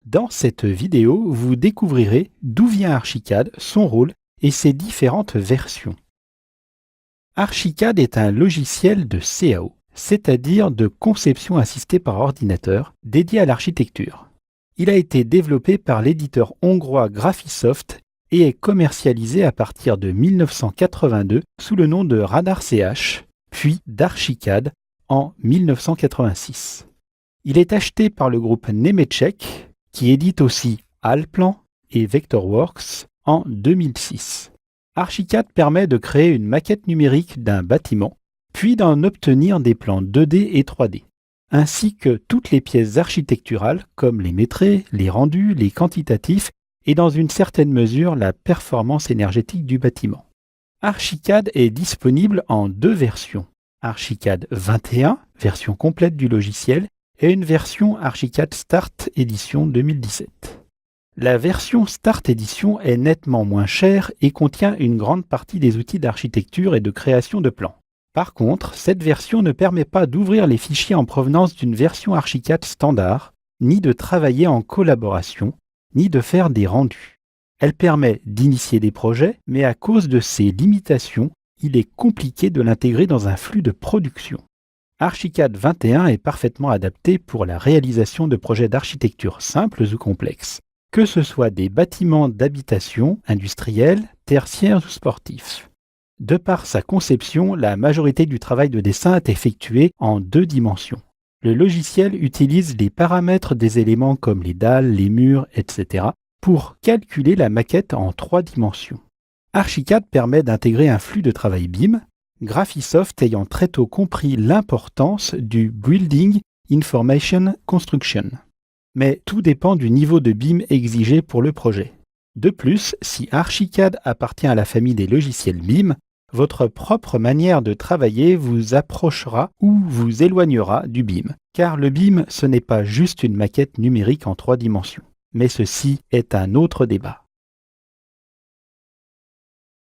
Dans cette vidéo, vous découvrirez d'où vient Archicad, son rôle et ses différentes versions. Archicad est un logiciel de CAO, c'est-à-dire de conception assistée par ordinateur, dédié à l'architecture. Il a été développé par l'éditeur hongrois Graphisoft et est commercialisé à partir de 1982 sous le nom de RadarCH, puis d'Archicad en 1986. Il est acheté par le groupe Nemetschek, qui édite aussi Allplan et Vectorworks en 2006. Archicad permet de créer une maquette numérique d'un bâtiment, puis d'en obtenir des plans 2D et 3D, ainsi que toutes les pièces architecturales comme les métrés, les rendus, les quantitatifs et dans une certaine mesure la performance énergétique du bâtiment. Archicad est disponible en deux versions. Archicad 21, version complète du logiciel, et une version Archicad Start Edition 2017. La version Start Edition est nettement moins chère et contient une grande partie des outils d'architecture et de création de plans. Par contre, cette version ne permet pas d'ouvrir les fichiers en provenance d'une version Archicad standard, ni de travailler en collaboration, ni de faire des rendus. Elle permet d'initier des projets, mais à cause de ses limitations, il est compliqué de l'intégrer dans un flux de production. Archicad 21 est parfaitement adapté pour la réalisation de projets d'architecture simples ou complexes, que ce soit des bâtiments d'habitation, industriels, tertiaires ou sportifs. De par sa conception, la majorité du travail de dessin est effectué en deux dimensions. Le logiciel utilise les paramètres des éléments comme les dalles, les murs, etc. pour calculer la maquette en trois dimensions. Archicad permet d'intégrer un flux de travail BIM, Graphisoft ayant très tôt compris l'importance du Building Information Construction. Mais tout dépend du niveau de BIM exigé pour le projet. De plus, si Archicad appartient à la famille des logiciels BIM, votre propre manière de travailler vous approchera ou vous éloignera du BIM, car le BIM ce n'est pas juste une maquette numérique en trois dimensions. Mais ceci est un autre débat.